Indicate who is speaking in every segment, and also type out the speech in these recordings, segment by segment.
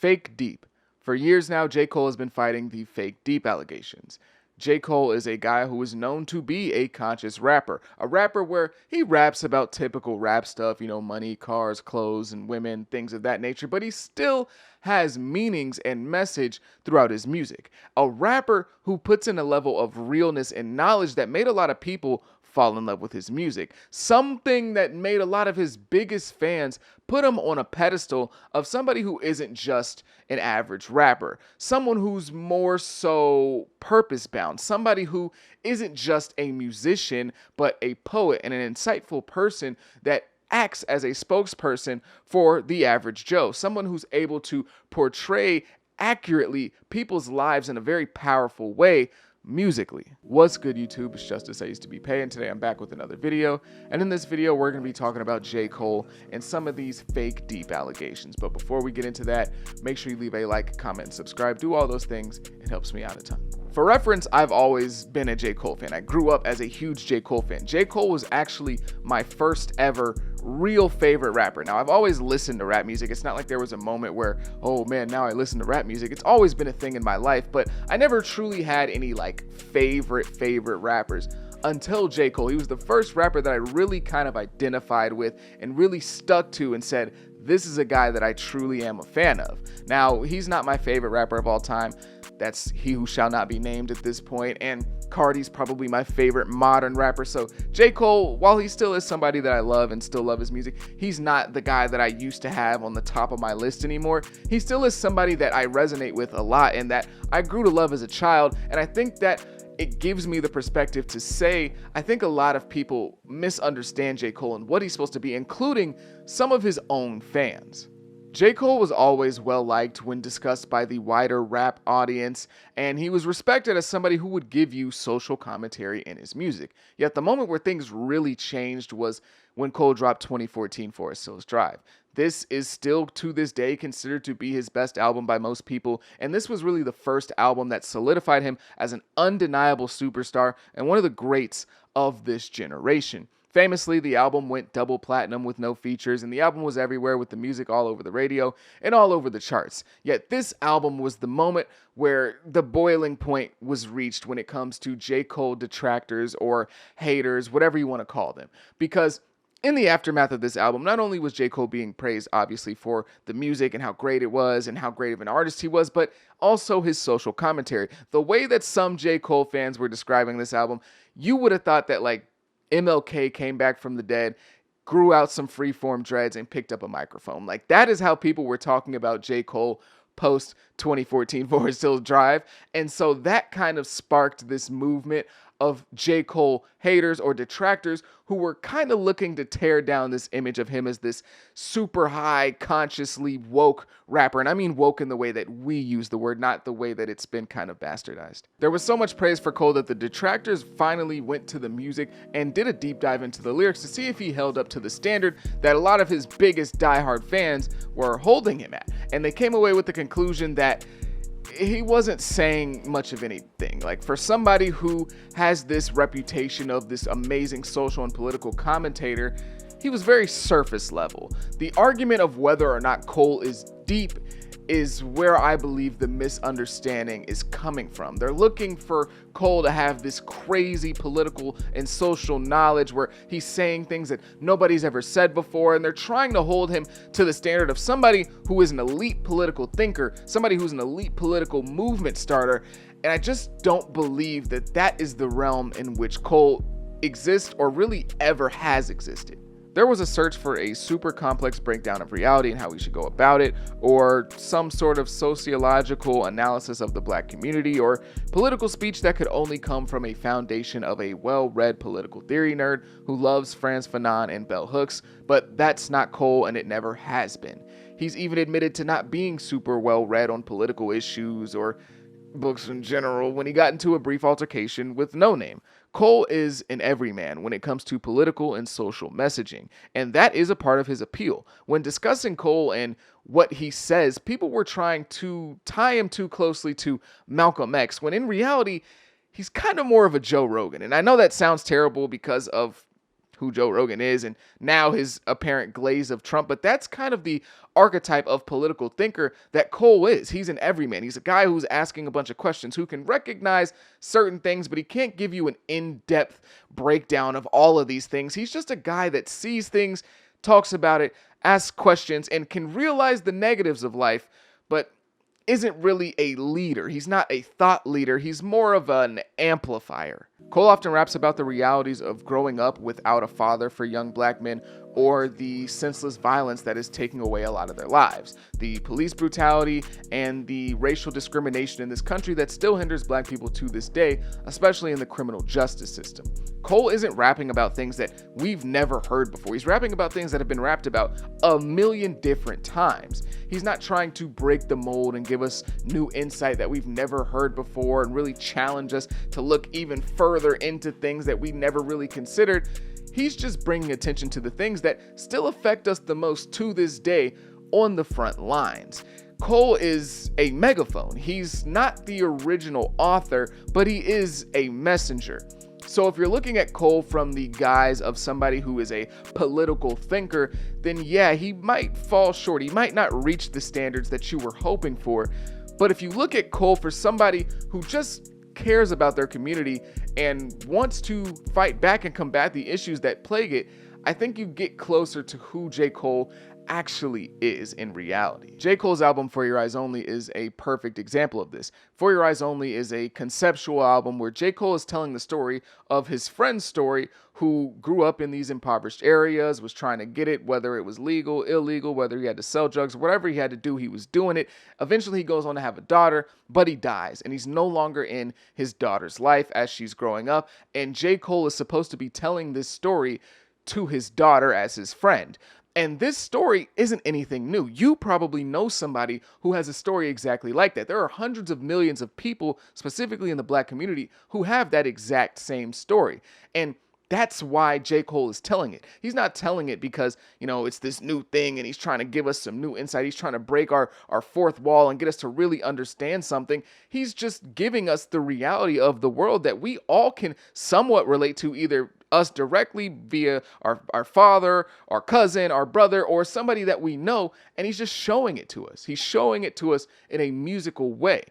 Speaker 1: Fake deep. For years now, J. Cole has been fighting the fake deep allegations. J. Cole is a guy who is known to be a conscious rapper. A rapper where he raps about typical rap stuff, money, cars, clothes, and women, things of that nature, but he still has meanings and message throughout his music. A rapper who puts in a level of realness and knowledge that made a lot of people fall in love with his music. Something that made a lot of his biggest fans put him on a pedestal of somebody who isn't just an average rapper, someone who's more so purpose bound, somebody who isn't just a musician, but a poet and an insightful person that acts as a spokesperson for the average Joe, someone who's able to portray accurately people's lives in a very powerful way musically. What's good, YouTube? It's Justice I Used to Be Paying. Today I'm back with another video, and in this video we're going to be talking about J. Cole and some of these fake deep allegations. But before we get into that, make sure you leave a like, comment, and subscribe. Do all those things. It helps me out a ton. For reference, I've always been a J. Cole fan. I grew up as a huge J. Cole fan. J. Cole was actually my first ever real favorite rapper. Now, I've always listened to rap music. It's not like there was a moment where, oh man, now I listen to rap music. It's always been a thing in my life, but I never truly had any favorite rappers until J. Cole. He was the first rapper that I really kind of identified with and really stuck to and said, this is a guy that I truly am a fan of. Now, he's not my favorite rapper of all time. That's he who shall not be named at this point, and Cardi's probably my favorite modern rapper. So J. Cole, while he still is somebody that I love and still love his music, he's not the guy that I used to have on the top of my list anymore. He still is somebody that I resonate with a lot and that I grew to love as a child, and I think that it gives me the perspective to say I think a lot of people misunderstand J. Cole and what he's supposed to be, including some of his own fans. J. Cole was always well-liked when discussed by the wider rap audience, and he was respected as somebody who would give you social commentary in his music. Yet the moment where things really changed was when Cole dropped 2014 Forest Hills Drive. This is still to this day considered to be his best album by most people, and this was really the first album that solidified him as an undeniable superstar and one of the greats of this generation. Famously, the album went double platinum with no features, and the album was everywhere with the music all over the radio and all over the charts. Yet this album was the moment where the boiling point was reached when it comes to J. Cole detractors or haters, whatever you want to call them. Because in the aftermath of this album, not only was J. Cole being praised, obviously, for the music and how great it was and how great of an artist he was, but also his social commentary. The way that some J. Cole fans were describing this album, you would have thought that, MLK came back from the dead, grew out some freeform dreads, and picked up a microphone. That is how people were talking about J. Cole post 2014 Forest Hills Drive. And so that kind of sparked this movement of J. Cole haters or detractors who were kind of looking to tear down this image of him as this super high, consciously woke rapper. And I mean woke in the way that we use the word, not the way that it's been kind of bastardized. There was so much praise for Cole that the detractors finally went to the music and did a deep dive into the lyrics to see if he held up to the standard that a lot of his biggest diehard fans were holding him at. And they came away with the conclusion that he wasn't saying much of anything. For somebody who has this reputation of this amazing social and political commentator, he was very surface level. The argument of whether or not Cole is deep is where I believe the misunderstanding is coming from. They're looking for Cole to have this crazy political and social knowledge where he's saying things that nobody's ever said before, and they're trying to hold him to the standard of somebody who is an elite political thinker, somebody who's an elite political movement starter, and I just don't believe that that is the realm in which Cole exists or really ever has existed. There was a search for a super complex breakdown of reality and how we should go about it, or some sort of sociological analysis of the black community, or political speech that could only come from a foundation of a well-read political theory nerd who loves Frantz Fanon and bell hooks, but that's not Cole and it never has been. He's even admitted to not being super well-read on political issues or books in general when he got into a brief altercation with No Name. Cole is an everyman when it comes to political and social messaging, and that is a part of his appeal. When discussing Cole and what he says, people were trying to tie him too closely to Malcolm X, when in reality, he's kind of more of a Joe Rogan. And I know that sounds terrible because of who Joe Rogan is, and now his apparent glaze of Trump. But that's kind of the archetype of political thinker that Cole is. He's an everyman. He's a guy who's asking a bunch of questions, who can recognize certain things, but he can't give you an in-depth breakdown of all of these things. He's just a guy that sees things, talks about it, asks questions, and can realize the negatives of life, but isn't really a leader. He's not a thought leader. He's more of an amplifier. Cole often raps about the realities of growing up without a father for young black men, or the senseless violence that is taking away a lot of their lives, the police brutality and the racial discrimination in this country that still hinders black people to this day, especially in the criminal justice system. Cole isn't rapping about things that we've never heard before. He's rapping about things that have been rapped about a million different times. He's not trying to break the mold and give us new insight that we've never heard before and really challenge us to look even further into things that we never really considered. He's just bringing attention to the things that still affect us the most to this day on the front lines. Cole is a megaphone. He's not the original author, but he is a messenger. So if you're looking at Cole from the guise of somebody who is a political thinker, then yeah, he might fall short. He might not reach the standards that you were hoping for. But if you look at Cole for somebody who just cares about their community and wants to fight back and combat the issues that plague it, I think you get closer to who J. Cole actually is in reality. J. Cole's album For Your Eyes Only is a perfect example of this. For Your Eyes Only is a conceptual album where J. Cole is telling the story of his friend's story, who grew up in these impoverished areas, was trying to get it, whether it was legal, illegal, whether he had to sell drugs, whatever he had to do, he was doing it. Eventually he goes on to have a daughter, but he dies, and he's no longer in his daughter's life as she's growing up, and J. Cole is supposed to be telling this story to his daughter as his friend. And this story isn't anything new. You probably know somebody who has a story exactly like that. There are hundreds of millions of people, specifically in the black community, who have that exact same story. And that's why J. Cole is telling it. He's not telling it because, it's this new thing and he's trying to give us some new insight. He's trying to break our fourth wall and get us to really understand something. He's just giving us the reality of the world that we all can somewhat relate to, either us directly via our father, our cousin, our brother, or somebody that we know, and he's just showing it to us. He's showing it to us in a musical way.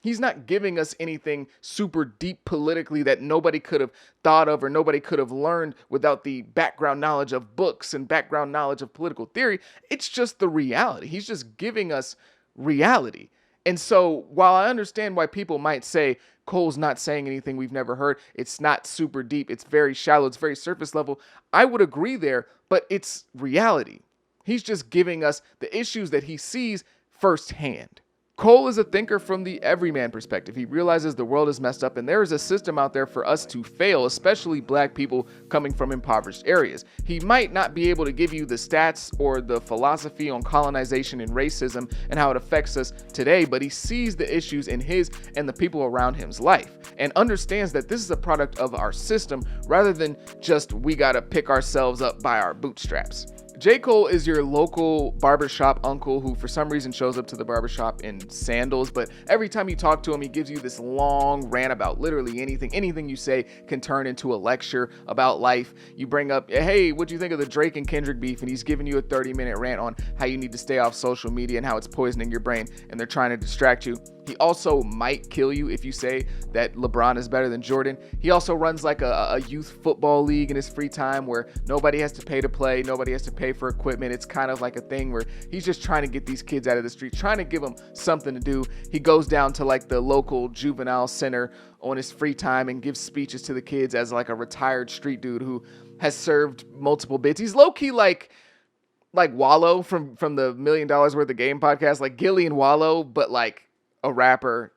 Speaker 1: He's not giving us anything super deep politically that nobody could have thought of or nobody could have learned without the background knowledge of books and background knowledge of political theory. It's just the reality. He's just giving us reality. And so while I understand why people might say Cole's not saying anything we've never heard, it's not super deep, it's very shallow, it's very surface level, I would agree there, but it's reality. He's just giving us the issues that he sees firsthand. Cole is a thinker from the everyman perspective. He realizes the world is messed up and there is a system out there for us to fail, especially black people coming from impoverished areas. He might not be able to give you the stats or the philosophy on colonization and racism and how it affects us today, but he sees the issues in his and the people around him's life and understands that this is a product of our system rather than just we gotta pick ourselves up by our bootstraps. J. Cole is your local barbershop uncle who for some reason shows up to the barbershop in sandals, but every time you talk to him, he gives you this long rant about literally anything. Anything you say can turn into a lecture about life. You bring up, hey, what'd you think of the Drake and Kendrick beef? And he's giving you a 30-minute rant on how you need to stay off social media and how it's poisoning your brain and they're trying to distract you. He also might kill you if you say that LeBron is better than Jordan. He also runs like a youth football league in his free time where nobody has to pay to play, nobody has to pay for equipment. It's kind of like a thing where he's just trying to get these kids out of the street, trying to give them something to do. He goes down to like the local juvenile center on his free time and gives speeches to the kids as like a retired street dude who has served multiple bits. He's low-key like Wallow from the $1 Million Worth of Game podcast, like Gilly and Wallow, but like a rapper.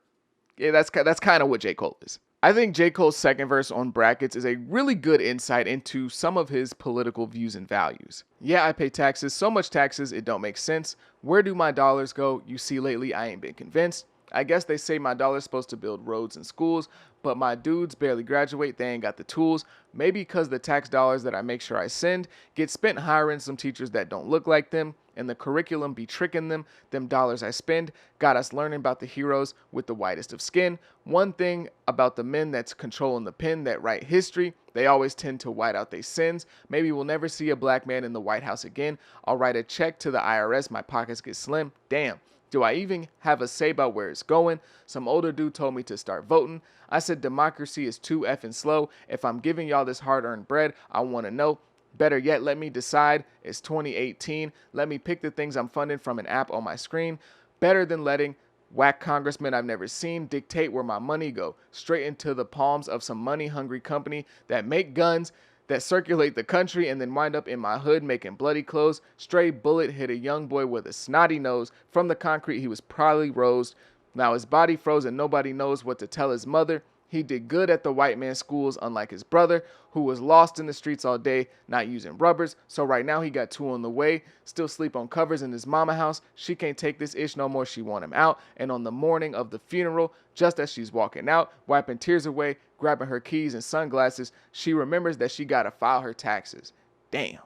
Speaker 1: Yeah, that's kind of what J. Cole is. I think J. Cole's second verse on Brackets is a really good insight into some of his political views and values. Yeah, I pay taxes, so much taxes, it don't make sense. Where do my dollars go? You see lately, I ain't been convinced. I guess they say my dollar's supposed to build roads and schools, but my dudes barely graduate, they ain't got the tools. Maybe because the tax dollars that I make sure I send get spent hiring some teachers that don't look like them. and the curriculum be tricking them. Them dollars I spend got us learning about the heroes with the whitest of skin. One thing about the men that's controlling the pen that write history, they always tend to white out their sins. Maybe we'll never see a black man in the White House again. I'll write a check to the IRS, my pockets get slim. Damn. Do I even have a say about where it's going? Some older dude told me to start voting. I said democracy is too effing slow. If I'm giving y'all this hard-earned bread, I want to know. Better yet, let me decide. It's 2018. Let me pick the things I'm funding from an app on my screen. Better than letting whack congressmen I've never seen dictate where my money go. Straight into the palms of some money-hungry company that make guns, that circulate the country, and then wind up in my hood making bloody clothes. Stray bullet hit a young boy with a snotty nose. From the concrete, he was probably rosed. Now his body froze and nobody knows what to tell his mother. He did good at the white man's schools, unlike his brother, who was lost in the streets all day, not using rubbers. So right now he got two on the way, still sleep on covers in his mama house. She can't take this ish no more, she want him out. And on the morning of the funeral, just as she's walking out, wiping tears away, grabbing her keys and sunglasses, she remembers that she gotta file her taxes. Damn.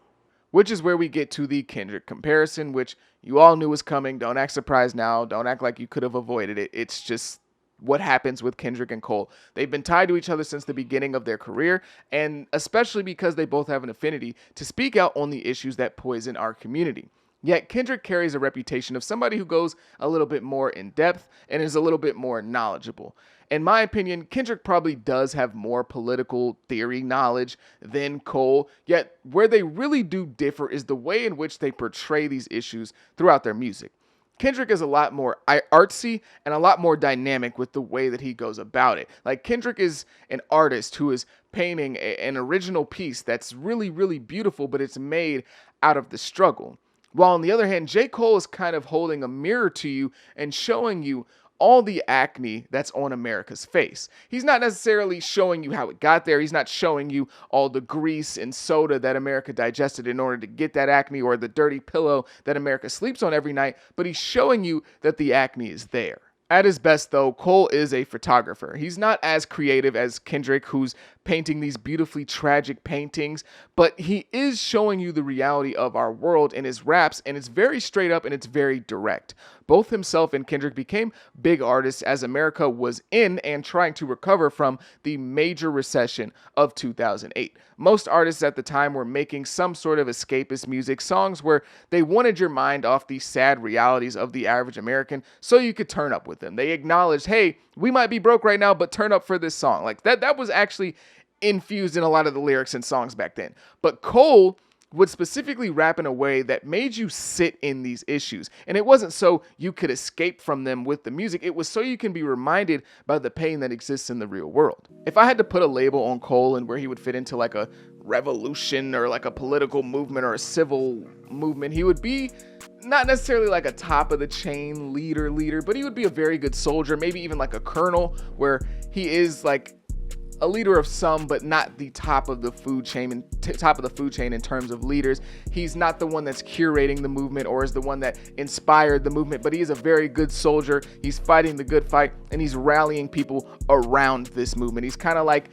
Speaker 1: Which is where we get to the Kendrick comparison, which you all knew was coming. Don't act surprised now. Don't act like you could have avoided it. It's just what happens with Kendrick and Cole. They've been tied to each other since the beginning of their career, and especially because they both have an affinity to speak out on the issues that poison our community. Yet Kendrick carries a reputation of somebody who goes a little bit more in depth and is a little bit more knowledgeable. In my opinion, Kendrick probably does have more political theory knowledge than Cole, yet where they really do differ is the way in which they portray these issues throughout their music. Kendrick is a lot more artsy and a lot more dynamic with the way that he goes about it. Like, Kendrick is an artist who is painting an original piece that's really, really beautiful, but it's made out of the struggle. While on the other hand, J. Cole is kind of holding a mirror to you and showing you all the acne that's on America's face. He's not necessarily showing you how it got there. He's not showing you all the grease and soda that America digested in order to get that acne, or the dirty pillow that America sleeps on every night, but he's showing you that the acne is there. At his best, though, Cole is a photographer. He's not as creative as Kendrick, who's painting these beautifully tragic paintings, but he is showing you the reality of our world in his raps, and it's very straight up and it's very direct. Both himself and Kendrick became big artists as America was in and trying to recover from the major recession of 2008. Most artists at the time were making some sort of escapist music, songs where they wanted your mind off the sad realities of the average American so you could turn up with them. They acknowledged, hey, we might be broke right now, but turn up for this song. Like, that was actually infused in a lot of the lyrics and songs back then. But Cole would specifically rap in a way that made you sit in these issues. And it wasn't so you could escape from them with the music. It was so you can be reminded by the pain that exists in the real world. If I had to put a label on Cole and where he would fit into like a revolution or like a political movement or a civil movement, he would be not necessarily like a top of the chain leader, but he would be a very good soldier, maybe even like a colonel, where he is like a leader of some, but not the top of the food chain in terms of leaders. He's not the one that's curating the movement or is the one that inspired the movement, but he is a very good soldier. He's fighting the good fight and he's rallying people around this movement. He's kind of like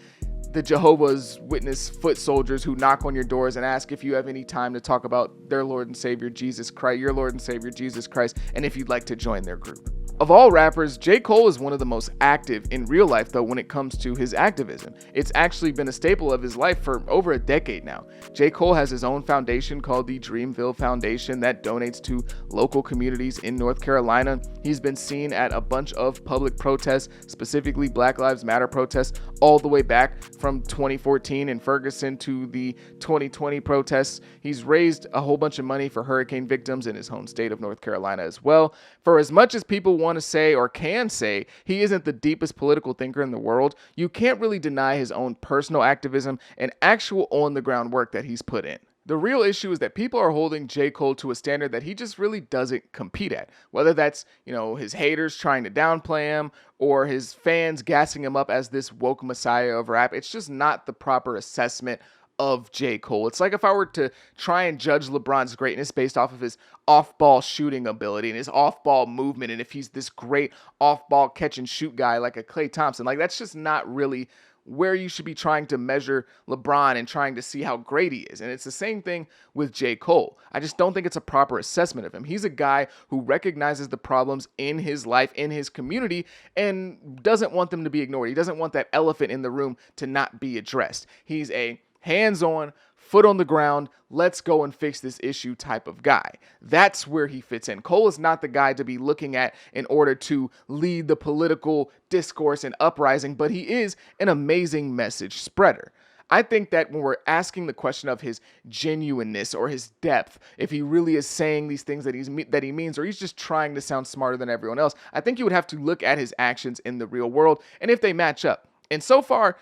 Speaker 1: the Jehovah's Witness foot soldiers who knock on your doors and ask if you have any time to talk about their Lord and Savior Jesus Christ, your Lord and Savior Jesus Christ, and if you'd like to join their group. Of all rappers, J. Cole is one of the most active in real life, though, when it comes to his activism. It's actually been a staple of his life for over a decade now. J. Cole has his own foundation called the Dreamville Foundation that donates to local communities in North Carolina. He's been seen at a bunch of public protests, specifically Black Lives Matter protests, all the way back from 2014 in Ferguson to the 2020 protests. He's raised a whole bunch of money for hurricane victims in his home state of North Carolina as well. For as much as people want to say or can say he isn't the deepest political thinker in the world, you can't really deny his own personal activism and actual on-the-ground work that he's put in. The real issue is that people are holding J. Cole to a standard that he just really doesn't compete at. Whether that's, his haters trying to downplay him or his fans gassing him up as this woke messiah of rap, it's just not the proper assessment of J. Cole. It's like if I were to try and judge LeBron's greatness based off of his off-ball shooting ability and his off-ball movement, and if he's this great off-ball catch and shoot guy like a Klay Thompson. Like, that's just not really where you should be trying to measure LeBron and trying to see how great he is. And it's the same thing with J. Cole. I just don't think it's a proper assessment of him. He's a guy who recognizes the problems in his life, in his community, and doesn't want them to be ignored. He doesn't want that elephant in the room to not be addressed. He's a hands-on, foot on the ground, let's go and fix this issue type of guy. That's where he fits in. Cole is not the guy to be looking at in order to lead the political discourse and uprising, but he is an amazing message spreader. I think that when we're asking the question of his genuineness or his depth, if he really is saying these things that he means, or he's just trying to sound smarter than everyone else, I think you would have to look at his actions in the real world and if they match up. And so far,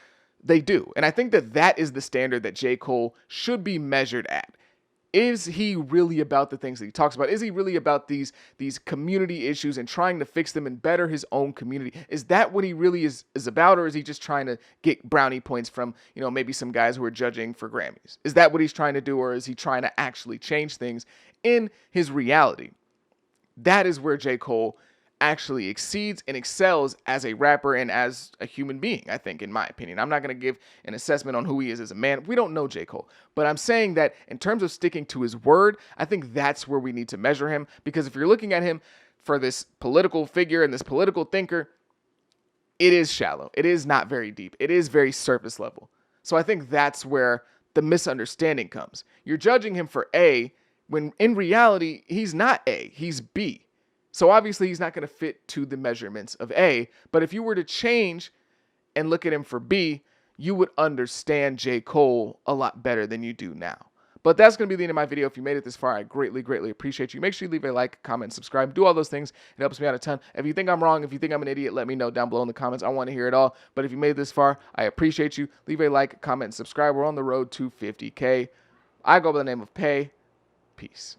Speaker 1: they do. And I think that that is the standard that J. Cole should be measured at. Is he really about the things that he talks about? Is he really about these community issues and trying to fix them and better his own community? Is that what he really is about? Or is he just trying to get brownie points from, maybe some guys who are judging for Grammys? Is that what he's trying to do? Or is he trying to actually change things in his reality? That is where J. Cole actually exceeds and excels as a rapper and as a human being, I think, in my opinion. I'm not going to give an assessment on who he is as a man. We don't know J. Cole. But I'm saying that in terms of sticking to his word, I think that's where we need to measure him. Because if you're looking at him for this political figure and this political thinker, it is shallow. It is not very deep. It is very surface level. So I think that's where the misunderstanding comes. You're judging him for A, when in reality, he's not A, he's B. So obviously he's not going to fit to the measurements of A, but if you were to change and look at him for B, you would understand J. Cole a lot better than you do now. But that's going to be the end of my video. If you made it this far, I greatly, greatly appreciate you. Make sure you leave a like, comment, subscribe, do all those things. It helps me out a ton. If you think I'm wrong, if you think I'm an idiot, let me know down below in the comments. I want to hear it all. But if you made it this far, I appreciate you. Leave a like, comment, and subscribe. We're on the road to 50K. I go by the name of Pay. Peace.